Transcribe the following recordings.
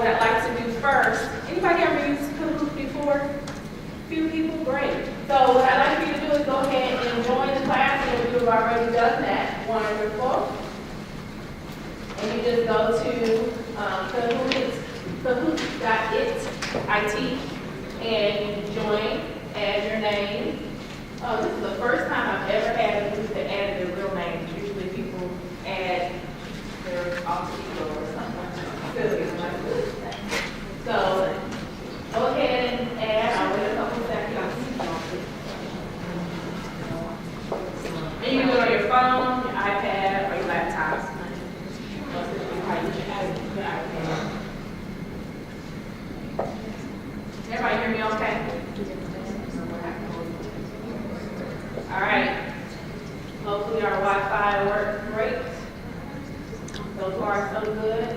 what I'd like to do first, anybody ever used Kahoot before? Few people, great. So what I'd like for you to do is go ahead and join the class, and if you've already done that, wonderful. And you just go to Kahoot.it, and you join, add your name. Oh, this is the first time I've ever had a group that added their real name. Usually people add their alter ego or something silly like this. So go ahead and add. I'll wait a couple seconds. And you can do it on your phone, your iPad, or your laptop. Everybody hear me okay? All right. Hopefully our Wi-Fi works great. So far, so good.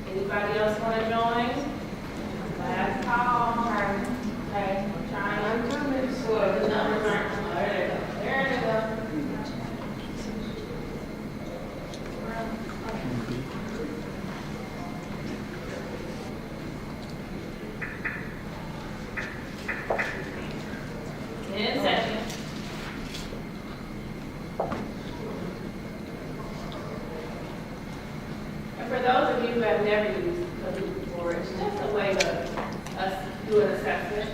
Anybody else want to join? Last call. Okay, I'm trying. I'm coming. Sure, the numbers aren't. Oh, there they go. There they go. In session. And for those of you who have never used Kahoot before, it's just a way to us do an assessment,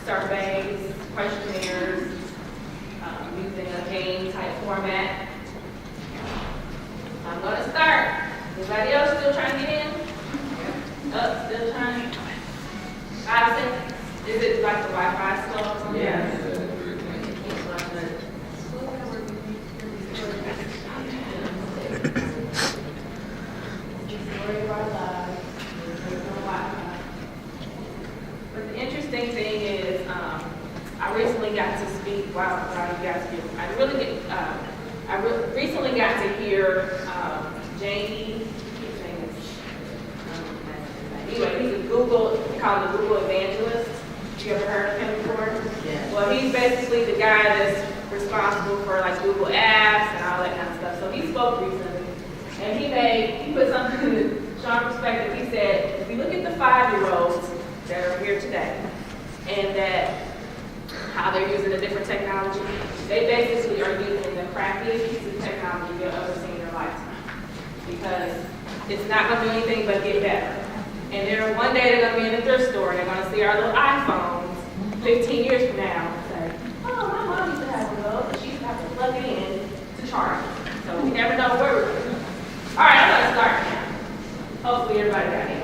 surveys, questionnaires, using a game type format. I'm going to start. Anybody else still trying to get in? Still trying? 5 seconds. Is it like the Wi-Fi slow? Yeah. But the interesting thing is, I recently got to speak. Wow, you guys do. I recently got to hear Jamie. His name is. Anyway, he's a Google. They call him the Google evangelist. You ever heard of him before? Yeah. Well, he's basically the guy that's responsible for like Google apps and all that kind of stuff. So he spoke recently, and he put something in strong perspective. He said, if you look at the 5-year-olds that are here today, and that how they're using the different technology, they basically are using the crappiest piece of technology you'll ever see in your lifetime, because it's not going to do anything but get better. And then one day they're going to be in the thrift store and they're going to see our little iPhones 15 years from now and say, oh, my mom used to have one of those, but she used to have to plug it in to charge it. So we never know where we're going. All right, I'm going to start now. Hopefully everybody got in.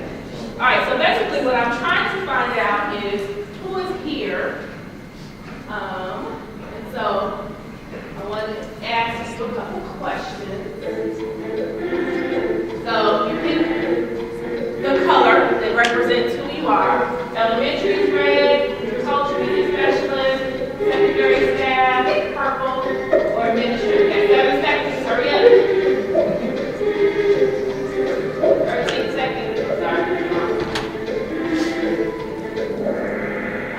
All right, so basically what I'm trying to find out is who is here. And so I want to ask you a couple questions. So you can the color that represents who you are. Elementary is red, your culture media specialist, secondary staff, purple, or administrative. Okay, 7 seconds, hurry up. 13 seconds, sorry.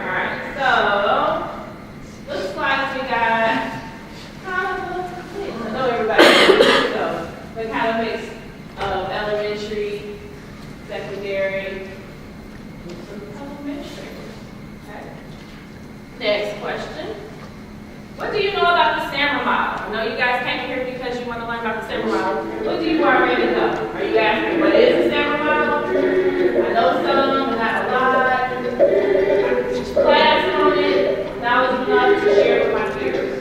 Alright, so, looks like we got kind of a mix. I know everybody knows, so, but kind of mix of elementary, secondary, some elementary. Okay. Next question. What do you know about the SAMR model? I know you guys came here because you want to learn about the SAMR model. What do you already know? Are you asking what is the SAMR model? I know some, but not a lot. Class on it. Knowledge enough to share with my peers.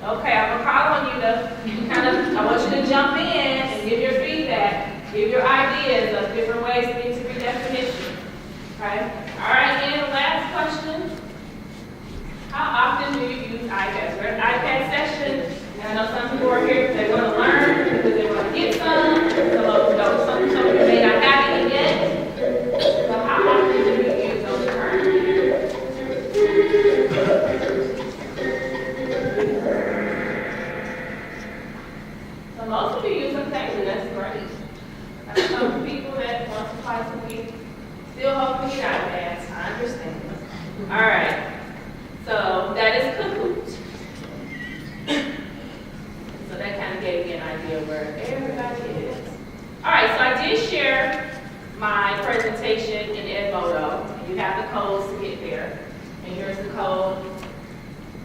Okay, I'm going to call on you to I want you to jump in and give your feedback, give your ideas of different ways to get to redefinition. Okay? All right, and the last question. How often do you use iPads? We're at an iPad session, and I know some people are here because they want to learn, because they want to get some. Some of you may not have it yet. Still hoping to get iPads, I understand. All right, so that is Kahoot. So that kind of gave me an idea of where everybody is. All right, so I did share my presentation in Edmodo. You have the codes to get there. And here's the code.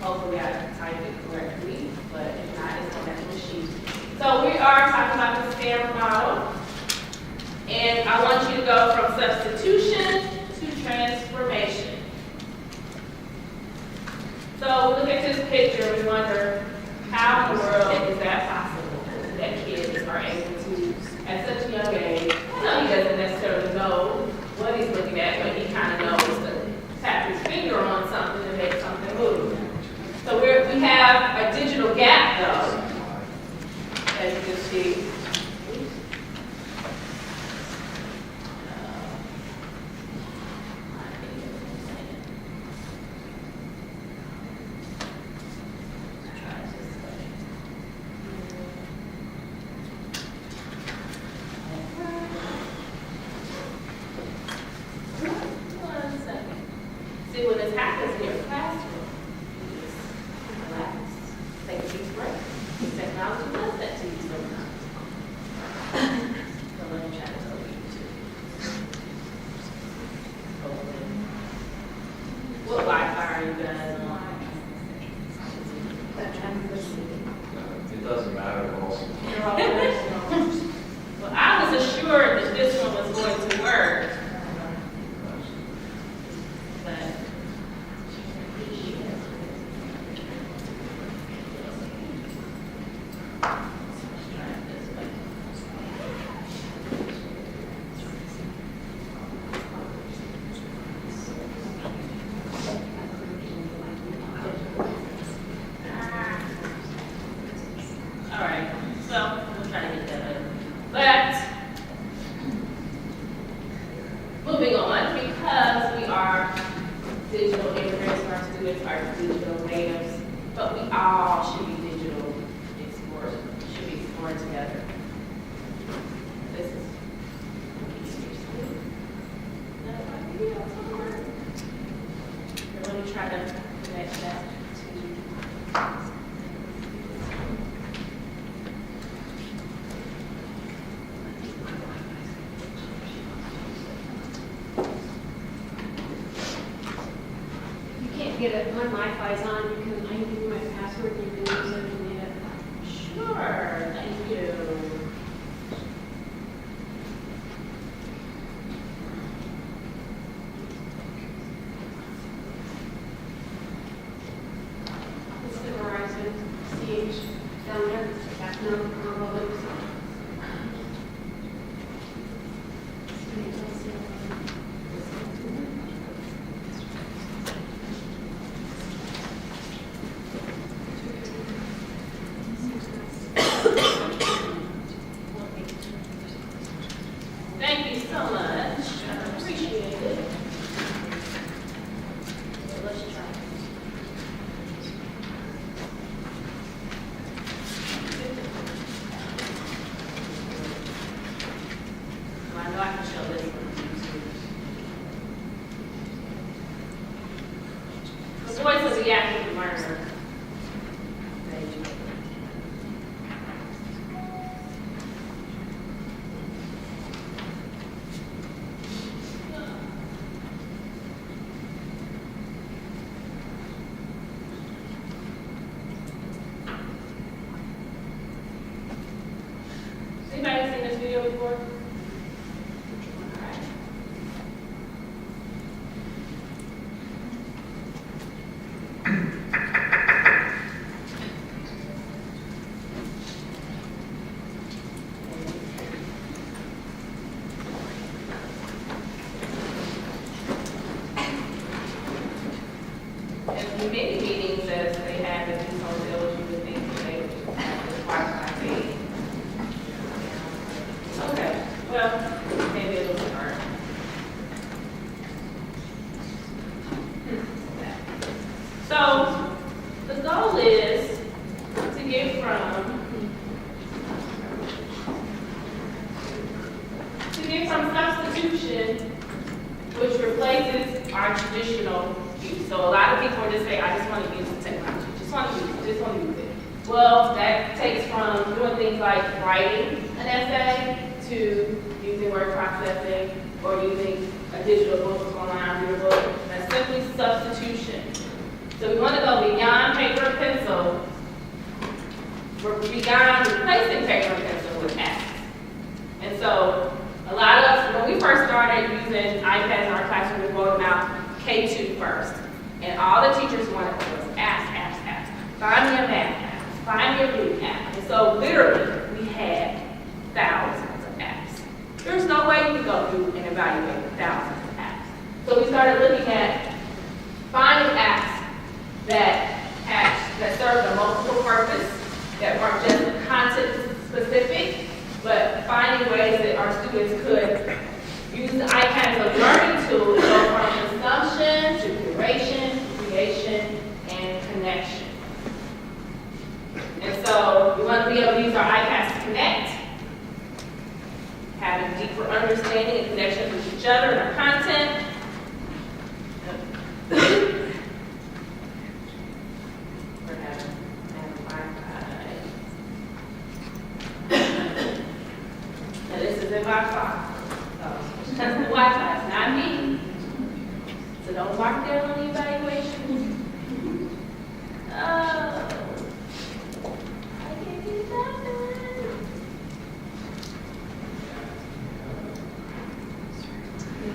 Hopefully I typed it correctly, but if not, it's on that machine. So we are talking about the SAMR model. And I want you to go from substitution to transformation. So we look at this picture, we wonder, how in the world is that possible that kids are able to, at such a young age, I know he doesn't necessarily know what he's looking at, but he kind of knows to tap his finger on something to make something move. So we have a digital gap, though, as you can see. See, when this happens in your classroom, you just relax, take a deep breath. Technology does that to you sometimes. So let me try to tell you too. What Wi-Fi are you guys on? It doesn't matter also. You're all personal. Well, I was assured that this one was going to work. But all right, so we'll try to get that later. But moving on, because we are digital immigrants, our students are digital natives, but we all should be digital explorers, should be exploring together. This is let me try to connect that to get it, my Wi-Fi's on, I can give you my password, and you can use it and get it. Sure, thank you. It's the Verizon CH down there, back now, Thank you so much. I appreciate it. Let's try. Well, I know I can show this one to you. The voice of the active learner. Anybody seen this video before? Alright. And in many meetings, as they had at these hotels, you would think that they would have this Wi-Fi feed. Okay, well, maybe it'll start. So, the goal is to get from substitution which replaces our traditional use. So a lot of people just say, I just want to use the technology, just want to use it, just want to use it. Well, that takes from doing things like writing an essay to using word processing or using a digital book, online reader book. That's simply substitution. So we want to go beyond paper and pencil. We're beyond replacing paper and pencil with apps. And so a lot of us, when we first started using iPads in our classroom, we rolled them out K2 first. And all the teachers wanted was apps, apps, apps. Find me a math app. Find me a reading app. And so literally, we had thousands of apps. There's no way you could go through and evaluate thousands of apps. So we started looking at finding apps that served a multiple purpose, that weren't just content specific, but finding ways that our students could use the iPad as a learning tool to go from consumption to curation, creation, and connection. And so we want to be able to use our iPads to connect, have a deeper understanding and connection with each other and our content. We're having Wi-Fi. Now this is in Wi-Fi. So that's the Wi-Fi, it's not me. So don't mark that on the evaluation. Oh.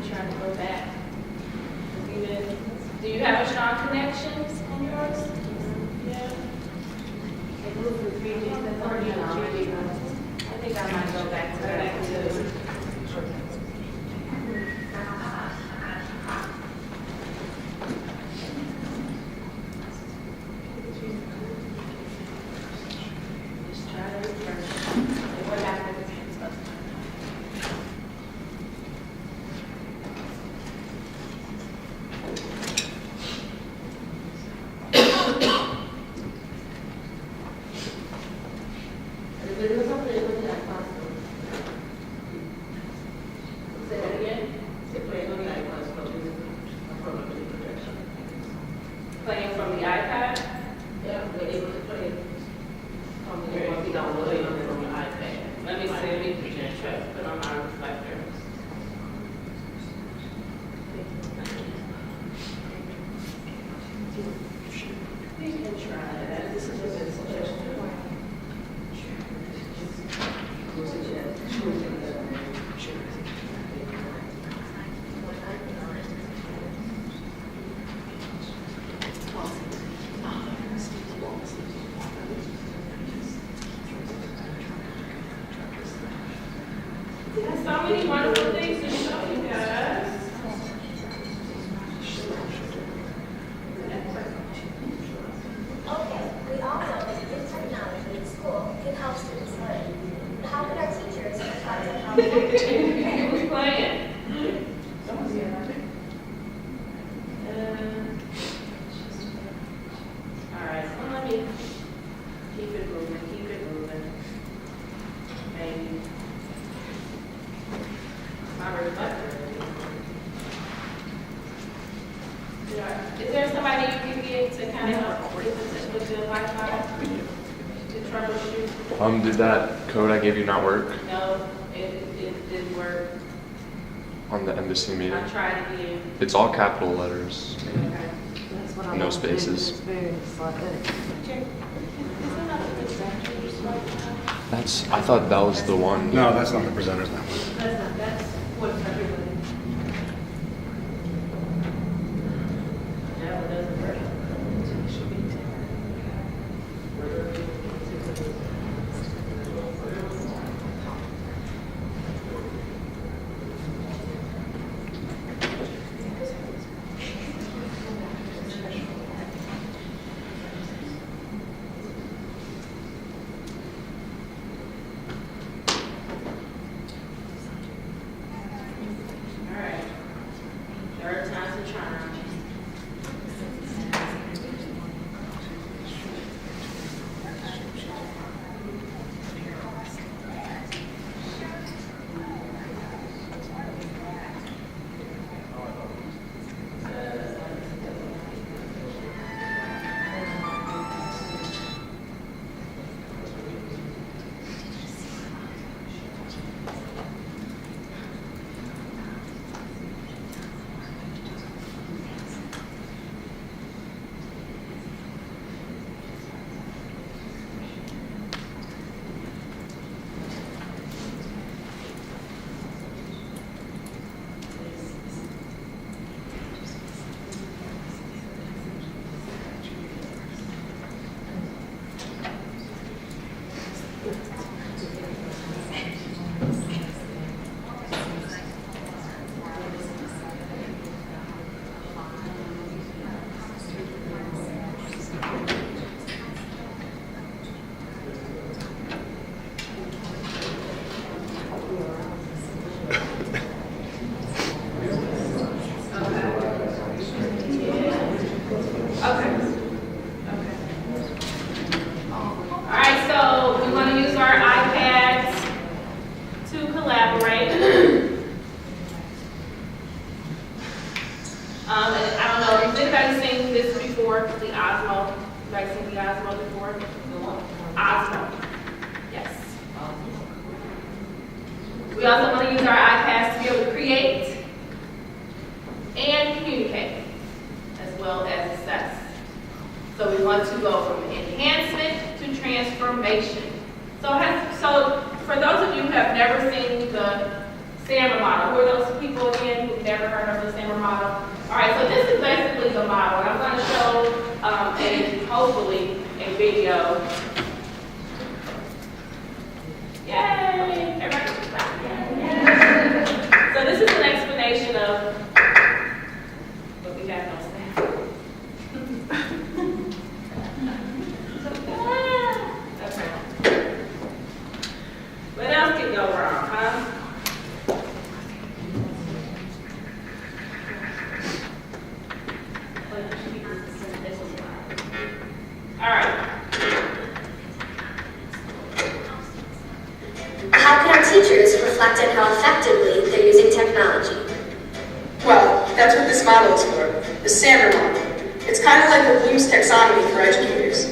Trying to go back. Do you have a strong connection on yours? Yeah. It moved from 3G to 4G. I think I might go back to that too. Just try to refresh. What happened? Playing from the iPad? Yeah, we're able to play it from the from the iPad. Let me see, let me put on my reflector. We can try that. This is a good suggestion. There's so many wonderful things to show you guys. Okay, we all know that good technology in school can help students learn. But how can our teachers try to help them? Who's playing? All right, so let me keep it moving, keep it moving. Maybe. My reflector. Yeah. Is there somebody you can get to kind of help with the Wi-Fi to troubleshoot? Did that code I gave you not work No, it didn't work. on the embassy meeting? I tried again. It's all capital letters. Okay. No spaces. I thought that was the one. No, that's not the presenter's network. That's what's everybody. Yeah, it doesn't work. example, right? And I don't know, has anybody seen this before? The Osmo. Anybody seen the Osmo before? Osmo. Yes. We also want to use our iPads to be able to create and communicate, as well as assess. So we want to go from enhancement to transformation. So for those of you who have never seen the SAMR model, who are those people again who've never heard of the SAMR model? All right, so this is basically the model. And I'm going to show, hopefully, a video. Yay! Everybody clap. Yay. So this is an explanation of what we have no staff. Okay. What else can go wrong, huh? All right. How can our teachers reflect on how effectively they're using technology? Well, that's what this model is for, the SAMR model. It's kind of like the Bloom's taxonomy for educators.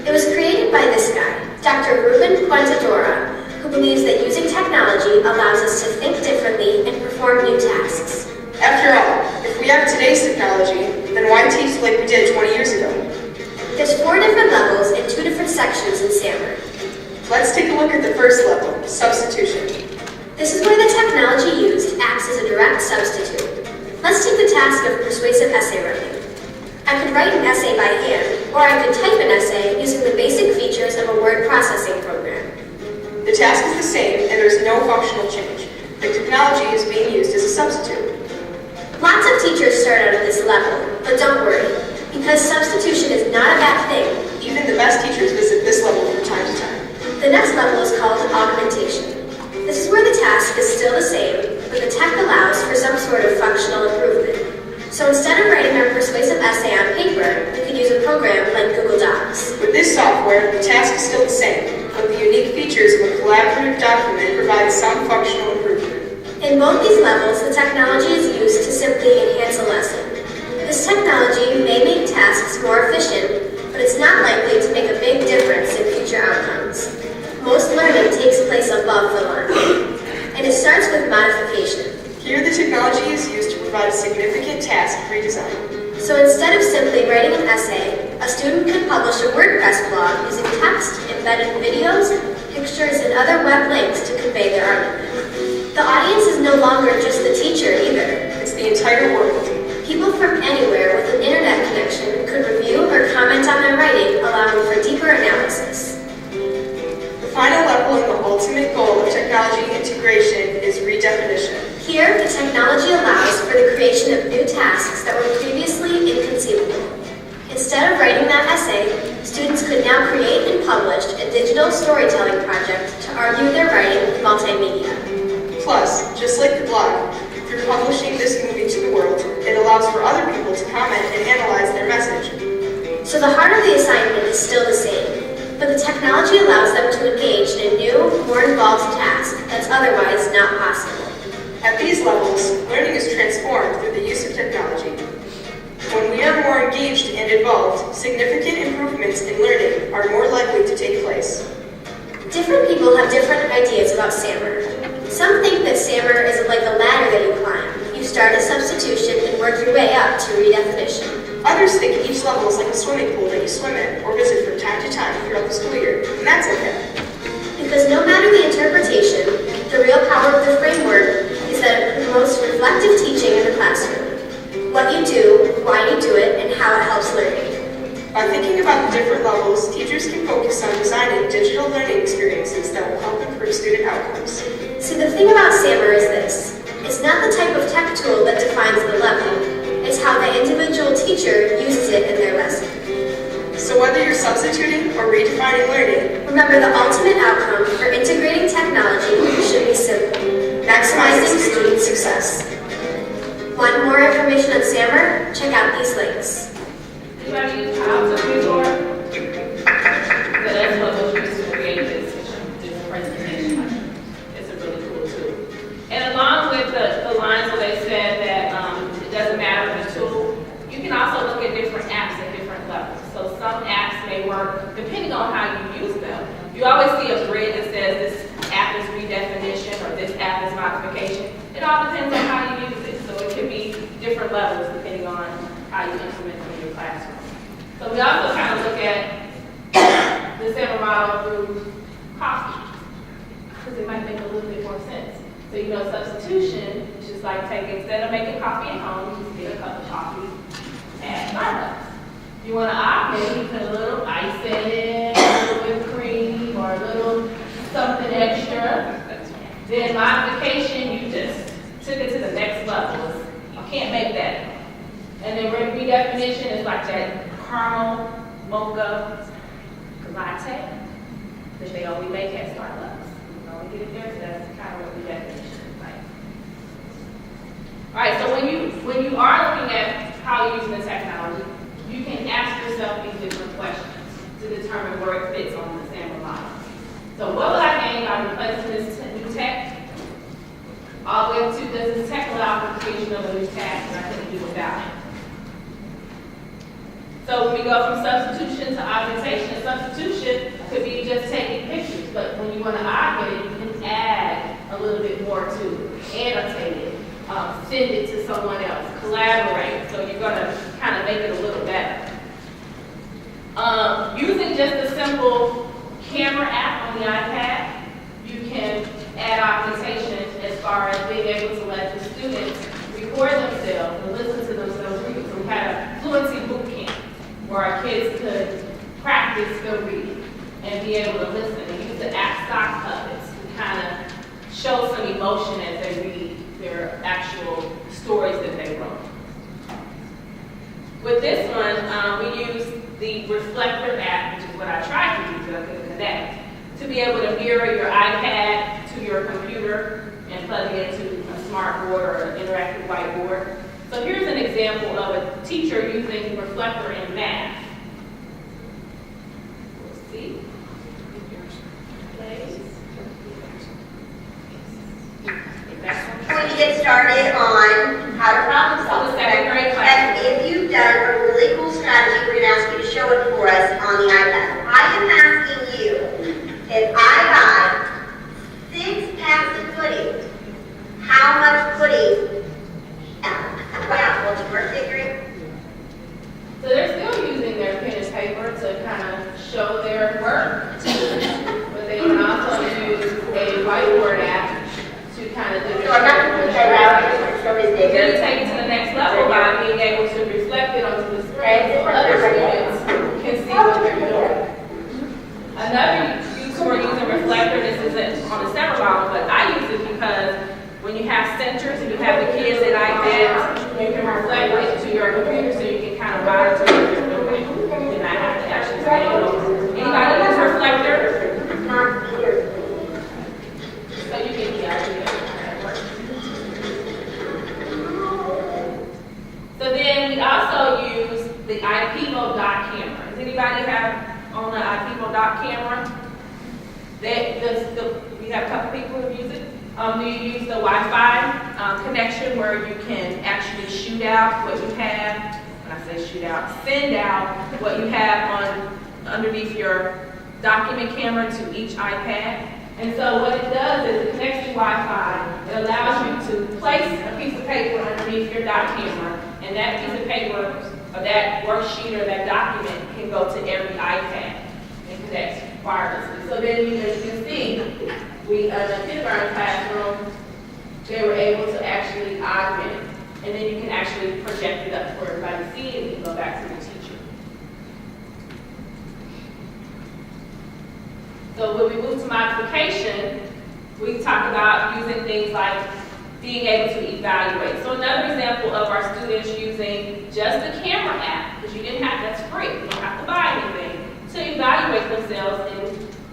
It was created by this guy, Dr. Ruben Fuentedoria, who believes that using technology allows us to think differently and perform new tasks. After all, if we have today's technology, then why teach like we did 20 years ago? There's 4 different levels and 2 different sections in SAMR. Let's take a look at the first level, substitution. This is where the technology used acts as a direct substitute. Let's take the task of persuasive essay writing. I could write an essay by hand, or I could type an essay using the basic features of a word processing program. The task is the same, and there's no functional change. The technology is being used as a substitute. Lots of teachers start out at this level, but don't worry, because substitution is not a bad thing. Even the best teachers visit this level from time to time. The next level is called augmentation. This is where the task is still the same, but the tech allows for some sort of functional improvement. So instead of writing our persuasive essay on paper, we could use a program like Google Docs. With this software, the task is still the same, but the unique features of a collaborative document provide some functional improvement. In both these levels, the technology is used to simply enhance a lesson. This technology may make tasks more efficient, but it's not likely to make a big difference in future outcomes. Most learning takes place above the line, and it starts with modification. Here, the technology is used to provide a significant task redesign. So instead of simply writing an essay, a student could publish a WordPress blog using text, embedded videos, pictures, and other web links to convey their argument. The audience is no longer just the teacher either. It's the entire world. People from anywhere with an internet connection could review or comment on their writing, allowing for deeper analysis. The final level and the ultimate goal of technology integration is redefinition. Here, the technology allows for the creation of new tasks that were previously inconceivable. Instead of writing that essay, students could now create and publish a digital storytelling project to argue their writing with multimedia. Plus, just like the blog, through publishing this movie to the world, it allows for other people to comment and analyze their message. So the heart of the assignment is still the same, but the technology allows them to engage in a new, more involved task that's otherwise not possible. At these levels, learning is transformed through the use of technology. When we are more engaged and involved, significant improvements in learning are more likely to take place. Different people have different ideas about SAMR. Some think that SAMR is like a ladder that you climb. You start at substitution and work your way up to redefinition. Others think each level is like a swimming pool that you swim in or visit from time to time throughout the school year, and that's okay. Because no matter the interpretation, the real power of the framework is that it promotes reflective teaching in the classroom. What you do, why you do it, and how it helps learning. By thinking about the different levels, teachers can focus on designing digital learning experiences that will help improve student outcomes. See, the thing about SAMR is this. It's not the type of tech tool that defines the level. It's how the individual teacher uses it in their lesson. So whether you're substituting or redefining learning, remember the ultimate outcome for integrating technology should be simple. Maximizing student success. Want more information on SAMR? Check out these links. Anybody use PowerPoint before? So that's what was used to create this presentation. It's a really cool tool. you always see a grid that says this app is redefinition or this app is modification. It all depends on how you use it. So it could be different levels depending on how you implement them in your classroom. So we also kind of look at the SAMR model through coffee, because it might make a little bit more sense. So you know, substitution is just like taking, instead of making coffee at home, you just get a cup of coffee at Starbucks. You want to opt in, you put a little ice in it, a little whipped cream, or a little something extra. Then modification, you just took it to the next level. You can't make that. And then redefinition is like that caramel mocha latte that they only make at Starbucks. You can only get it there, so that's kind of what redefinition is like. All right, so when you are looking at how you're using the technology, you can ask yourself these different questions to determine where it fits on the SAMR model. So what will I gain by replacing this new tech? All the way up to, does this tech allow for creation of a new task that I couldn't do without it? So when we go from substitution to augmentation, substitution could be just taking pictures, but when you want to augment it, you can add a little bit more to it, annotate it, send it to someone else, collaborate. So you're going to kind of make it a little better. Using just a simple camera app on the iPad, you can add augmentation as far as being able to let the students record themselves and listen to themselves read. So we had a fluency boot camp where our kids could practice their reading and be able to listen and use the app stock puppets to kind of show some emotion as they read their actual stories that they wrote. With this one, we use the Reflector app, which is what I tried to do so I could connect, to be able to mirror your iPad to your computer and plug it into a smart board or an interactive whiteboard. So here's an example of a teacher using Reflector in math. Let's see. Going to get started on how to problem solve. The second grade class. And if you've done a really cool strategy, we're going to ask you to show it for us on the iPad. I am asking you, if I got 6 packs of pudding, how much pudding? Wow, what's your figuring? So they're still using their pen and paper to kind of show their work. But they can also use a whiteboard app to kind of do So I'm not going to put that out here, so it's Then bigger. you take it to the next level by being able to reflect it onto the screen so other students can see what they're doing. Another use for using Reflector, this isn't on the SAMR model, but I use it because when you have centers and you have the kids at iPads, you can reflect it to your computer so you can kind of monitor what they're doing. You not have to actually stay over. Anybody use Reflector? Not here. So you get the idea. So then we also use the iPad dot camera. Does anybody have on the iPad dot camera? We have a couple people who use it. Do you use the Wi-Fi connection where you can actually shoot out what you have? When I say shoot out, send out what you have on underneath your document camera to each iPad. And so what it does is it connects to Wi-Fi. It allows you to place a piece of paper underneath your doc camera, and that piece of paper, or that worksheet, or that document can go to every iPad and connect wirelessly. So then, as you can see, we in the kindergarten classroom, they were able to actually augment, and then you can actually project it up for everybody to see, and you can go back to the teacher. So when we move to modification, we talk about using things like being able to evaluate. So another example of our students using just the camera app, because you didn't have, that's free, you don't have to buy anything, to evaluate themselves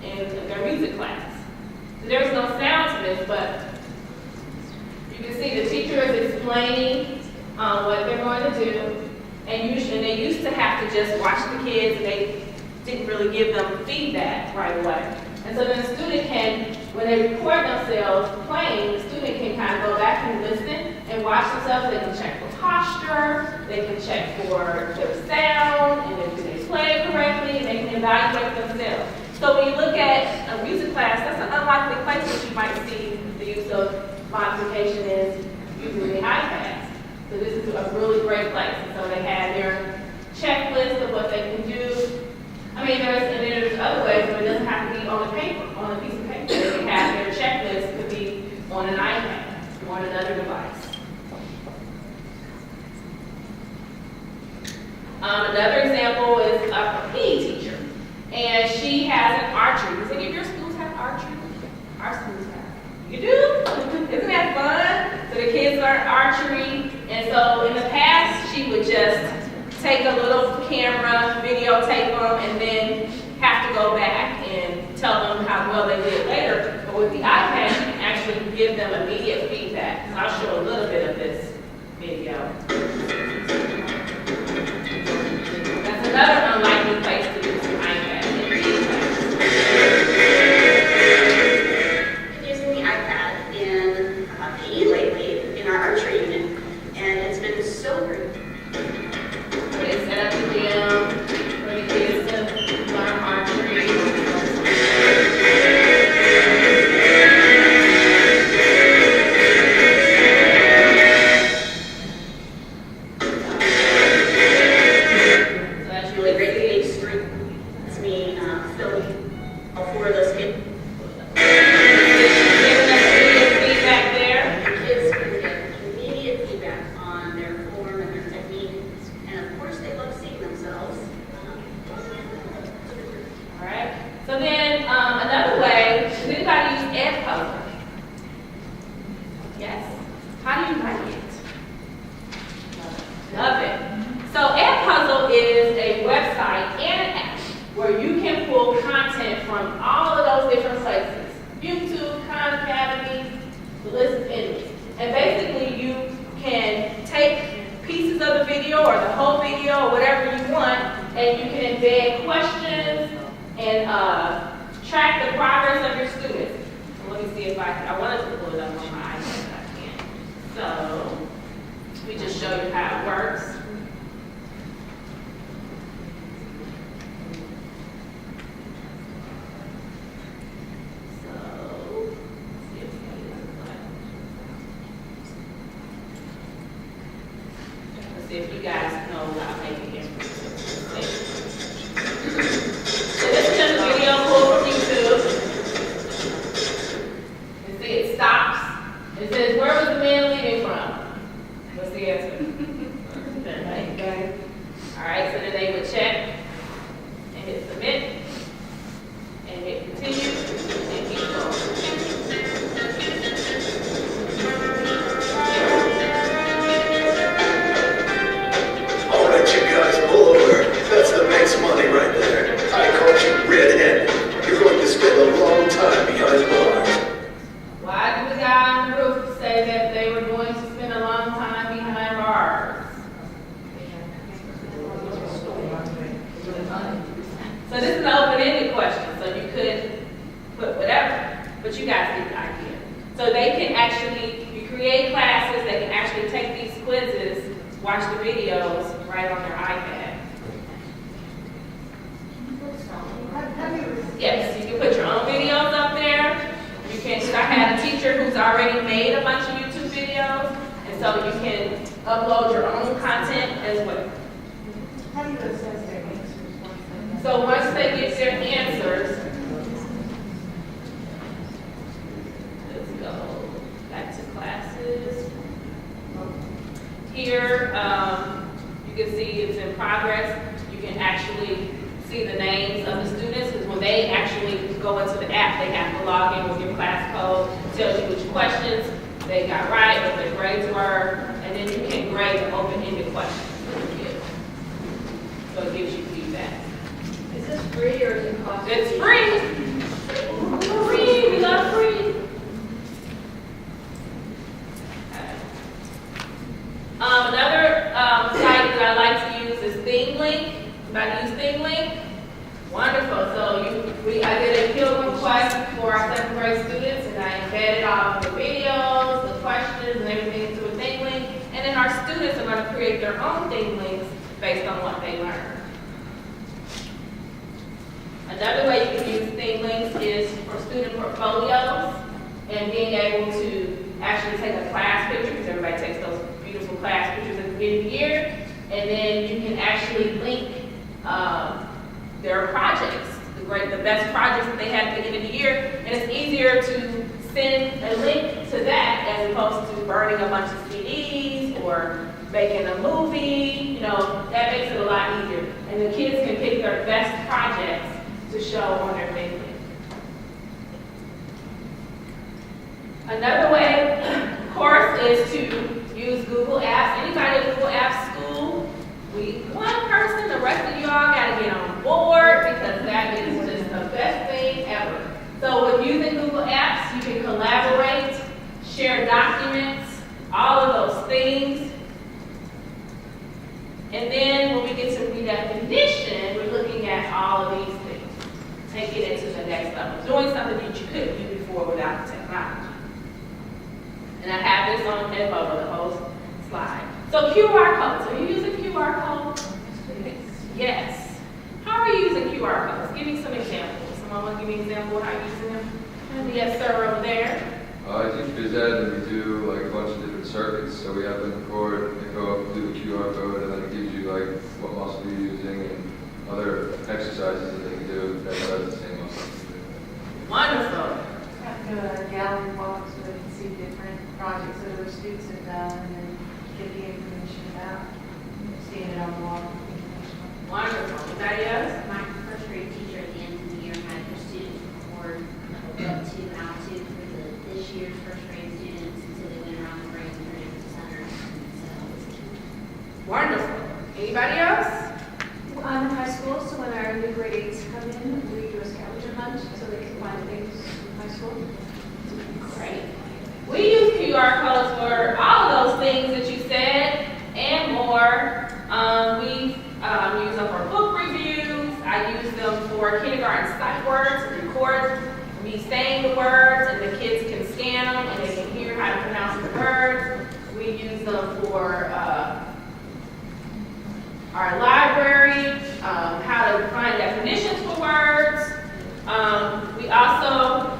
in their music class. So there's no sound to this, but you can see the teacher is explaining what they're going to do, and they used to have to just watch the kids, and they didn't really give them feedback right away. And so then the student can, when they record themselves playing, the student can kind of go back and listen and watch themselves. They can check for posture, they can check for their sound, and if they play correctly, and they can evaluate themselves. So when you look at a music class, that's an unlikely place that you might see the use of modification is using the iPads. So this is a really great place. And so they have their checklist of what they can do. I mean, there's other ways, but it doesn't have to be on a paper, on a piece of paper. They can have their checklist could be on an iPad or on another device. Another example is a PE teacher, and she has an archery. Does any of your schools have archery? Our schools have. You do? Isn't that fun? So the kids learn archery, and so in the past, she would just take a little camera, videotape them, and then have to go back and tell them how well they did later. But with the iPad, you can actually give them immediate feedback. So I'll show a little bit of this video. That's another unlikely place to use an iPad. Using the iPad in PE lately, in our archery unit, and it's been so great. They set up the gym for the kids to learn archery. So that's Really really great big street. It's me filming all four of those kids. giving us immediate feedback there. Kids can get immediate feedback on their form and their technique, and of course they love seeing themselves. All right. So then another way, does anybody use Edpuzzle? Yes. How do you like it? Love it. So Edpuzzle is a website and an app where you can pull content from all of those different places. YouTube, Khan Academy, the list is endless. And basically you can take pieces of the video or the whole video or whatever you want, and you can embed questions and track the progress of your students. So let me see if I wanted to pull it up on my iPad, but I can't. So let me just show you how it works. So, let's see if it's gonna look like. Let's see if you guys know without making it. So this is just a video pulled from YouTube. You see it stops. It says, where was the man leaving from? What's the answer? Okay. All right, so then they would check and hit submit and hit continue and keep going. All right, you guys, pull over. That's the makes money right there. I caught you red-handed. You're going to spend a long time behind bars. Why did the guy on the roof say that they were going to spend a long time behind bars? So this is an open-ended question, so you could put whatever, but you guys get the idea. So they can actually, you create classes, they can actually take these quizzes, watch the videos right on their iPad. Yes, you can put your own videos up there. You can, I had a teacher who's already made a bunch of YouTube videos, and so you can upload your own content as well. How do you assess their answers? So once they get their answers, let's go back to classes. Here, you can see it's in progress. You can actually see the names of the students, because when they actually go into the app, they have to log in with your class code, tells you which questions they got right, what their grades were, and then you can grade the open-ended questions that you give. So it gives you feedback. Is this free or is it cost? It's free. Free, we love free. Okay. Another site that I like to use is ThingLink. Anybody use ThingLink? Wonderful. So I did a Pilgrim request for our 7th grade students, and I embedded all the videos, the questions, and everything into a ThingLink. And then our students are going to create their own ThingLinks based on what they learned. Another way you can use is for student portfolios and being able to actually take a class picture, because everybody takes those beautiful class pictures at the beginning of the year, and then you can actually link their projects, the best projects that they had at the beginning of the year, and it's easier to send a link to that as opposed to burning a bunch of CDs or making a movie. You know, that makes it a lot easier, and the kids can pick their best projects to show on their big link. Another way, of course, is to use Google Apps. Anybody at Google Apps school? One person, the rest of y'all gotta get on board because that is just the best thing ever. So with using Google Apps, you can collaborate, share documents, all of those things. And then when we get to redefinition, we're looking at all of these things. Take it into the next level. Doing something that you couldn't do before without the technology. And I have this on the photo, the whole slide. So QR codes, are you using QR codes? Yes. How are you using QR codes? Give me some examples. Someone want to give me an example of how you're using them? Yes, sir, over there. I teach phys ed and we do like a bunch of different circuits. So we have them record and go up and do a QR code, and then it gives you like what muscle you're using and other exercises that they can do that does the same muscle. Wonderful. Have to go to a gallery walk so they can see different projects that other students have done and then get the information about seeing it on the wall. Wonderful. Anybody else? My first grade teacher at the end of the year had her students record what to, how to for this year's first grade students, and so they went around the break and turned into centers. So it was cute. Wonderful. Anybody else? I'm in high school, so when our new grade 8s come in, we do a scavenger hunt so they can find things in high school. Great. We use QR codes for all of those things that you said and more. We use them for book reviews. I use them for kindergarten sight words, to record me saying the words, and the kids can scan them and they can hear how to pronounce the words. We use them for our library, how to find definitions for words. We also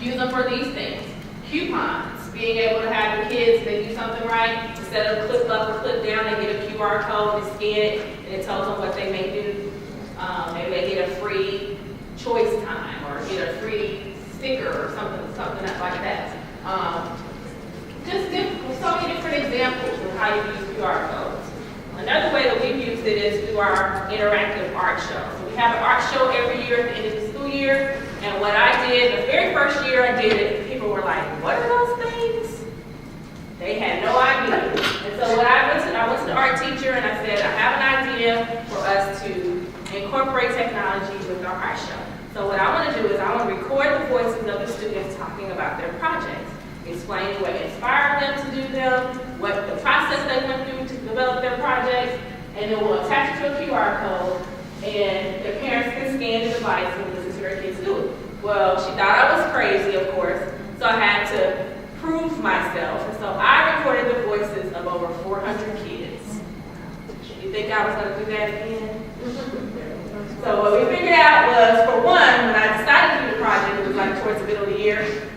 use them for these things. Coupons, being able to have the kids, they do something right, instead of click up or click down, they get a QR code, they scan it, and it tells them what they may do. Maybe they get a free choice time, or get a free sticker, or something like that. Just so many different examples of how you use QR codes. Another way that we've used it is through our interactive art show. So we have an art show every year at the end of the school year, and what I did, the very first year I did it, people were like, what are those things? They had no idea. And so what I went to the art teacher and I said, I have an idea for us to incorporate technology with our art show. So what I want to do is I want to record the voices of the students talking about their projects, explain what inspired them to do them, what the process they went through to develop their projects, and then we'll attach it to a QR code, and the parents can scan the device and listen to their kids do it. Well, she thought I was crazy, of course, so I had to prove myself, and so I recorded the voices of over 400 kids. You think I was going to do that again? So what we figured out was, for one, when I decided to do the project, it was like towards the middle of the year.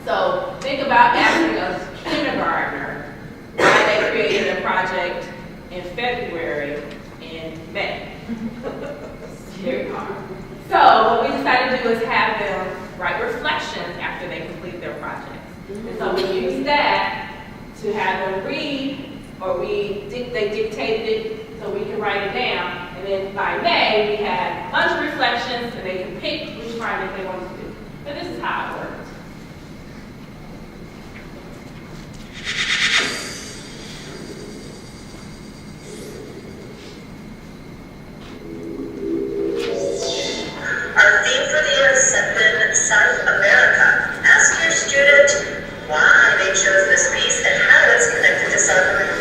So think about asking a kindergartner why they created a project in February and May. It's very hard. So what we decided to do is have them write reflections after they complete their projects. And so we used that to have them read, or they dictated it so we can write it down. And then by May, we had a bunch of reflections, and they could pick which project they wanted to do. But this is how it works. Our theme for the year has been South America. Ask your student why they chose this piece and how it's connected to South America.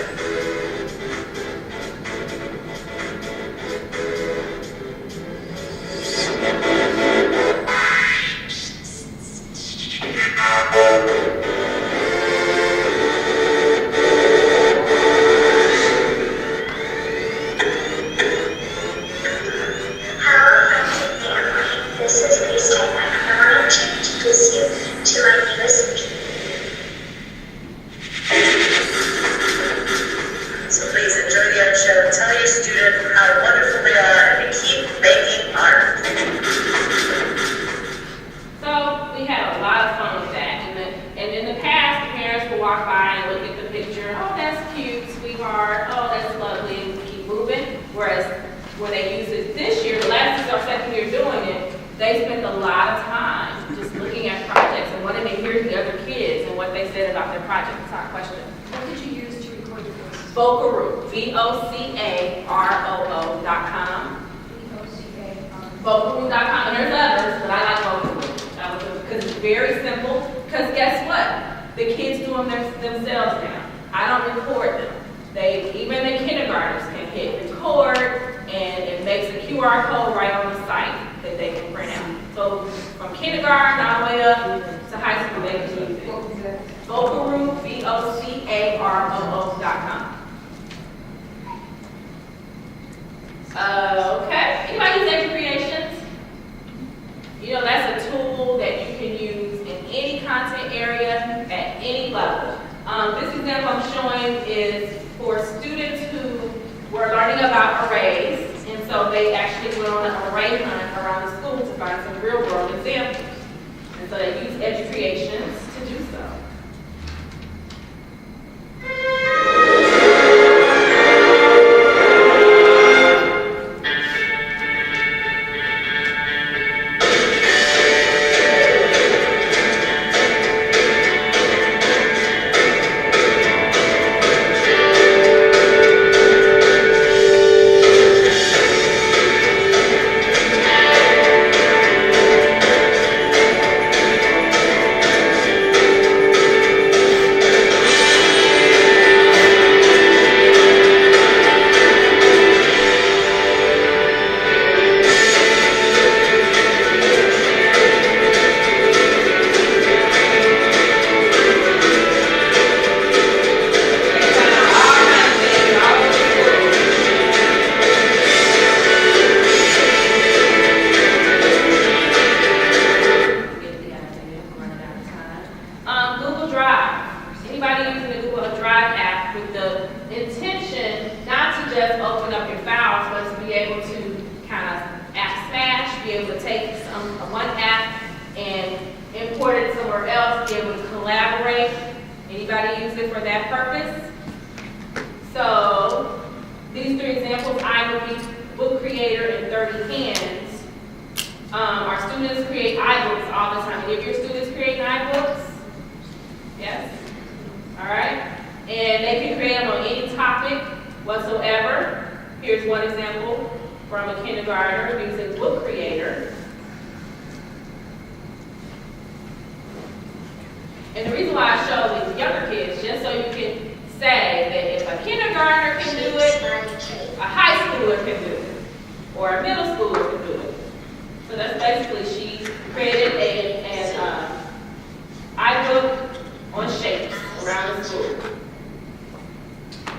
This is East Tech walk by and look at the picture. Oh, that's cute, sweetheart. Oh, that's lovely, and keep moving. Whereas when they use it this year, the last or second year doing it, they spent a lot of time just looking at projects and wanting to hear the other kids and what they said about their project. It's our question. What did you use to record the voices? Vocaroo, VOCAROO.com. Vocaroo.com, and there's others, but I like Vocaroo because it's very simple. Because guess what? The kids do them themselves now. I don't record them. Even the kindergartners can hit record, and it makes a QR code right on the site that they can print out. So from kindergarten all the way up to high school, they can use it. Vocaroo, VOCAROO.com. Okay, anybody use Edge Creations? You know, that's a tool that you can use in any content area at any level. This example I'm showing is for students who were learning about arrays, and so they actually went on an array hunt around the school to find some real world examples. And so they use Edge Creations to do so. And the reason why I show these younger kids, just so you can say that if a kindergartner can do it, a high schooler can do it, or a middle schooler can do it. So that's basically, she created an iBook on shapes around the school.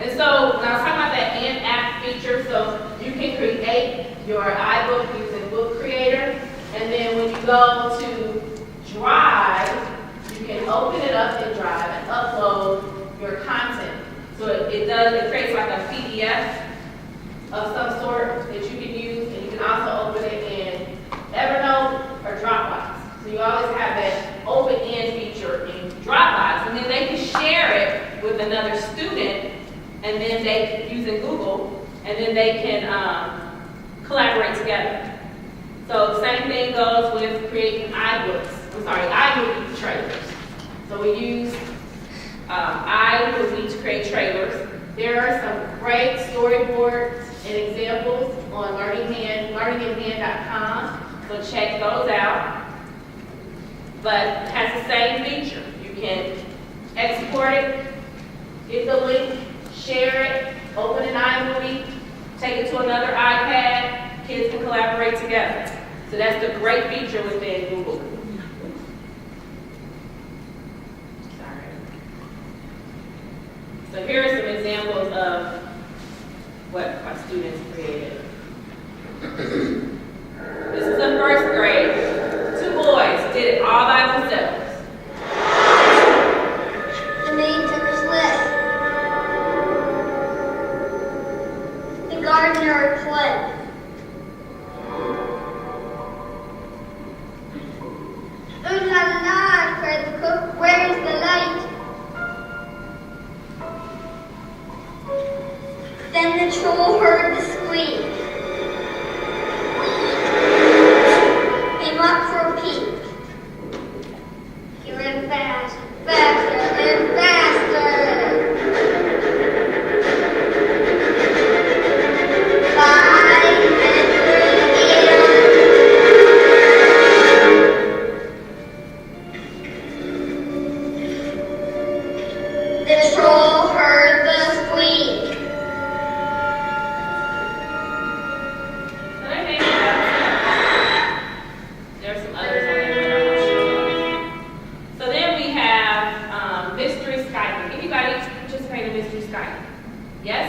And so, when I was talking about that in-app feature, so you can create your iBook using Book Creator, and then when you go to Drive, you can open it up in Drive and upload your content. So it creates like a PDF of some sort that you can use, and you can also open it in Evernote or Dropbox. So you always have that open-end feature in Dropbox, and then they can share it with another student, and then they using Google, and then they can collaborate together. So the same thing goes with creating iMovie trailers. So we use iMovie to create trailers. There are some great storyboards and examples on learninginhand.com, so check those out. But it has the same feature. You can export it, get the link, share it, open an iMovie, take it to another iPad, kids can collaborate together. So that's the great feature within Google. So here are some examples of what our students created. This is the first grade. 2 boys did it all by themselves. The maid took a sled. The gardener fled. Oh la la, cried the cook, where's the light? troll heard the squeak. Came up for a peek. He ran fast, faster, and faster. 5 and 3 The troll heard the squeak. So they made that. There's some others on there that I'm not sure of. So then we have mystery Skyping. Anybody participate in mystery Skype? Yes?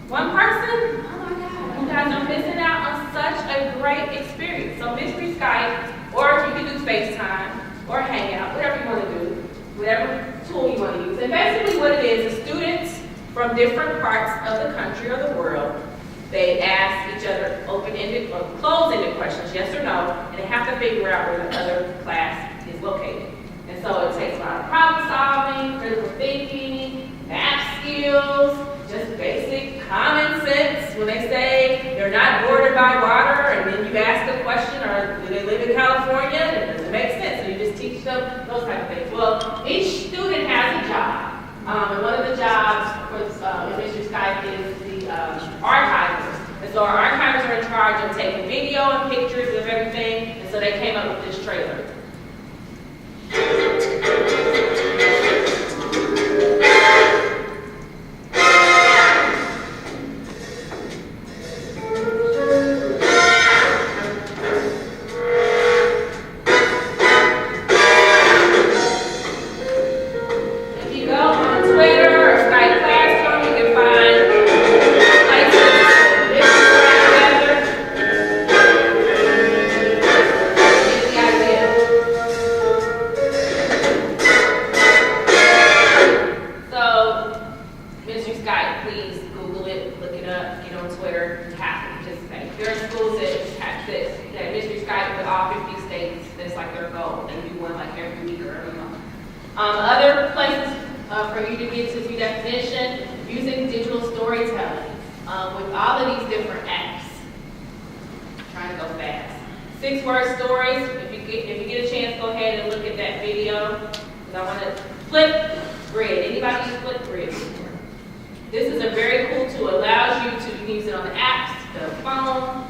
One person? Oh my God, you guys are missing out on such a great experience. So mystery Skype, or you can do FaceTime, or Hangout, whatever you want to do, whatever tool you want to use. And basically what it is students from different parts of the country or the world, they ask each other open-ended or closed-ended questions, yes or no, and they have to figure out where the other class is located. And so it takes a lot of problem solving, critical thinking, math skills, just basic common sense. When they say they're not bordered by water, and then you ask a question, or do they live in California? It doesn't make sense. So you just teach them those type of things. Well, each student has a job. And one of the jobs for Mystery Skype is the archivers. And so our archivers are in charge of taking video and pictures of everything. And so they came up with this trailer. If you go on Twitter or Skype Classroom, you can find places together. Get the idea. So, Mystery Skype, please Google it, look it up, get on Twitter, you have to participate. There are schools that Mystery Skype with all 50 states, that's like their goal. They do one like every week or every month. Other places for you to get to the definition, using digital storytelling with all of these different apps. Trying to go fast. 6-word stories. If you get a chance, go ahead and look at that video. Because I want to Flipgrid. Anybody use Flipgrid before? This is a very cool tool. It allows you to use it on the apps, the phone,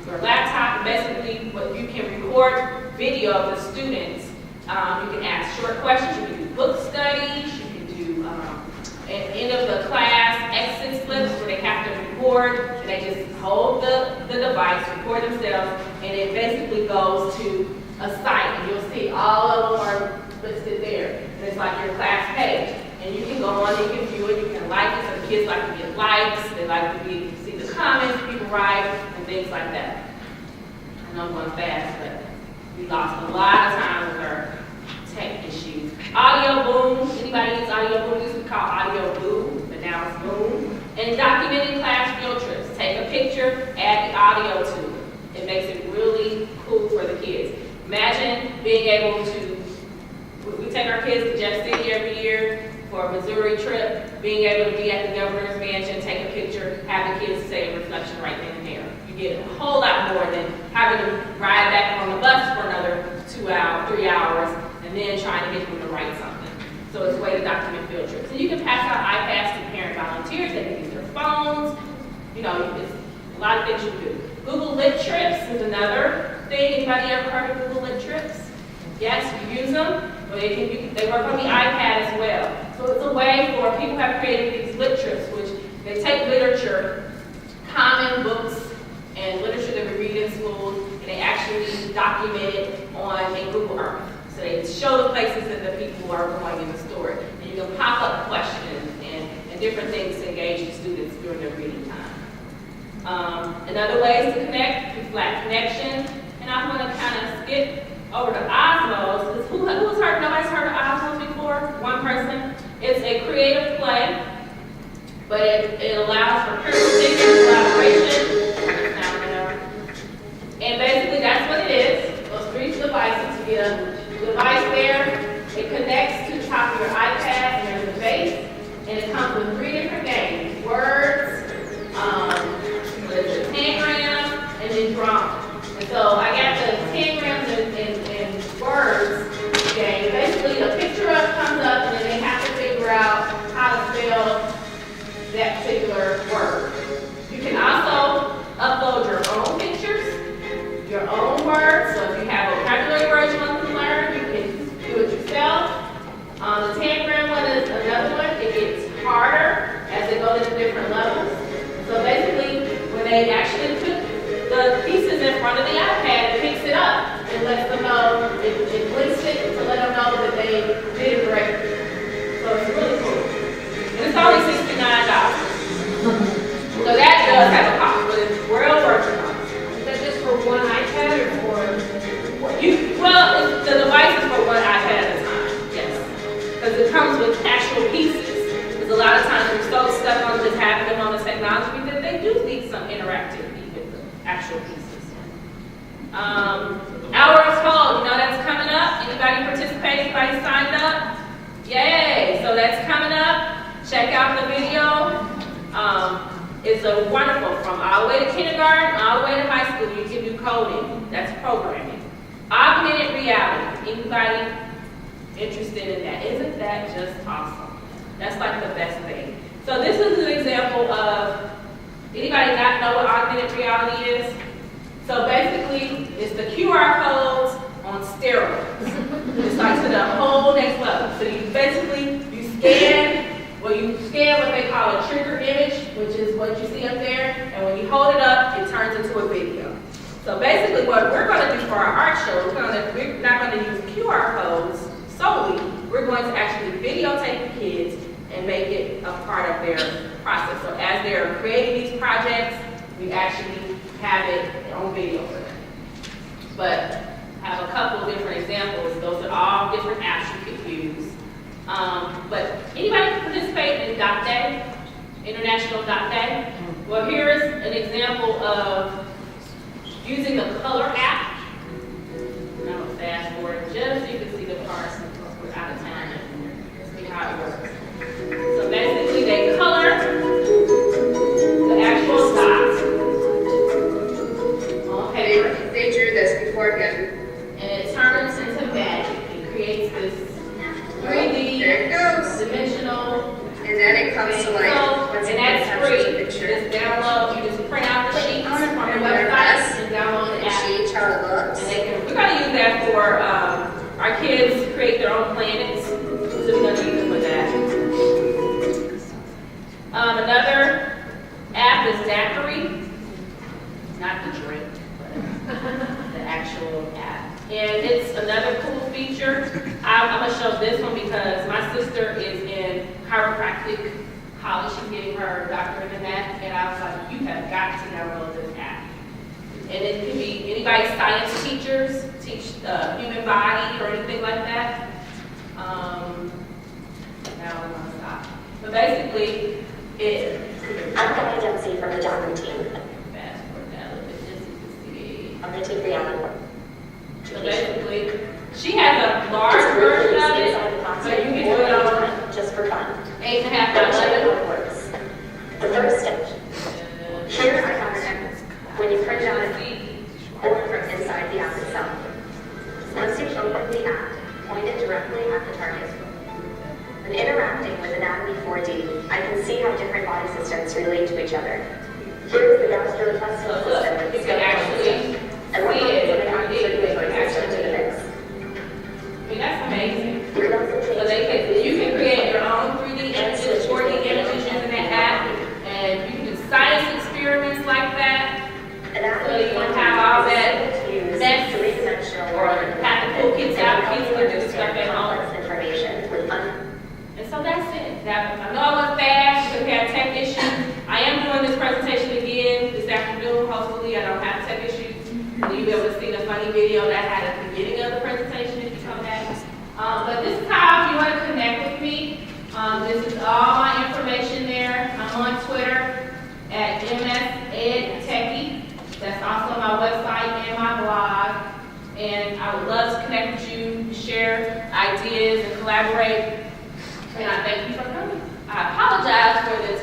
your laptop. Basically, what you can record video of the students. You can ask short questions. You can do book studies. You can do at the end of the class exit slips where they have to record, and they just hold the device, record themselves, and it basically goes to a site, and you'll see all of them are listed there. And it's like your class page. And you can go on and you can view it, you can like it. So the kids like to get likes, they like to see the comments people write, and things like that. I know I'm going fast, but we lost a lot of time with our tech issues. Audio Boom. Anybody use Audio Boom? It used to be called Audio Boom, but now it's Boom. And documenting class field trips. Take a picture, add the audio to it. It makes it really cool for the kids. Imagine being able to, we take our kids to Jeff City every year for a Missouri trip, being able to be at the governor's mansion, take a picture, have the kids say a reflection right then and there. You get a whole lot more than having to ride back on the bus for another 2 hours, 3 hours, and then trying to get them to write something. So it's a way to document field trips. And you can pass out iPads to parent volunteers. They can use their phones. You know, it's a lot of things you can do. Google Lit Trips is another thing. Anybody ever heard of Google Lit Trips? Yes, you use them. But they work on the iPad as well. So it's a way for people who have created these lit trips, which they take literature, common books, and literature that we read in schools, and they actually document it on a Google Earth. So they show the places that the people are going in the story. And you can pop up questions and different things to engage the students during their reading time. Another way is to connect through flat connection. And I'm going to kind of skip over to Osmos. Nobody's heard of Osmos before? One person. It's a creative play, but it allows for critical thinking, collaboration, and basically that's what it is. Those 3 devices. You get a device there, it connects to the top of your iPad, and there's a base, and it comes with 3 different games: word, go to different levels. So basically, when they actually put the pieces in front of the iPad, it picks it up and lets them know, it blinks it to let them know that they did it correctly. So it's really cool. And it's only $69. So that does have a cost, but it's well worth it. Is that just for one iPad or for? The device is for one iPad at a time, yes. Because it comes with actual pieces. Because a lot of times we're so stuck on just having them on the technology that they do need some interactivity with the actual pieces. Hour of Code, that's coming up. Anybody participating? Anybody signed up? Yay! So that's coming up. Check out the video. It's a wonderful, from all the way to kindergarten, all the way to high school, you can do coding. That's programming. Augmented reality. Anybody interested in that? Isn't that just awesome? That's like the best thing. So this is an example of, anybody not know what augmented reality is? So basically, it's the QR codes on steroids. It's like to the whole next level. So you scan what they call a trigger image, which is what you see up there, and when you hold it up, it turns into a video. So basically what we're going to do for our art show, we're not going to use QR codes solely, we're going to actually videotape the kids and make it a part of their process. So as they're creating these projects, we actually have it on video for them. But I have a couple of different examples. Those are all different apps you can use. But anybody can participate in Dot Day, International Dot Day. Well, here's an example of using the Color app. I'm going to fast forward just so you can see the parts. We're out of time. See how it works. So basically, they color the actual dots on paper. They drew this beforehand. And it turns into magic. It creates this 3D, there it goes. dimensional. And then it comes to life. And that's free. You just download, you just print out the sheets from the website and download the app. Change how it looks. And we're going to use that for our kids create their own planets. So we're going to use it for that. Another app is Zachary. Not the drink, but the actual app. And it's another cool feature. I'm going to show this one because my sister is in chiropractic college. She's getting her doctorate in that. And I was like, you have got to download this app. And it can be anybody's science teachers, teach the human body or anything like that. Now I'm going to stop. But basically, I'm Kelly Dempsey from the Johnson team. Fast forward that a little bit just so you can see. I'm going to take Brianna. So basically, she has a large version of it, so you can do it on just for fun. 8.5 by 11. Works. The first step. Here's the concept. When you print out or inside the app itself. Once you open the app, point it directly at the target. When interacting with Anatomy 4D, I can see how different body systems relate to each other. Here's the gastrointestinal system. You can actually and what see it in happens 3D. when I system to the mix. I mean, that's amazing. So you can create your own 3D images, 4D images using that app, and you can do science experiments like that. So you don't have all that mess or have to pull kids out, kids can do stuff at home. And so that's it. I know I went fast because we had tech issues. I am doing this presentation again this afternoon. Hopefully I don't have tech issues. And you'll be able to see the funny video that I had at the beginning of the presentation if you come back. But this is how, if you want to connect with me, this is all my information there. I'm on Twitter at MSEdTechie. That's also my website and my blog. And I would love to connect with you, share ideas, and collaborate. And I thank you for coming. I apologize for the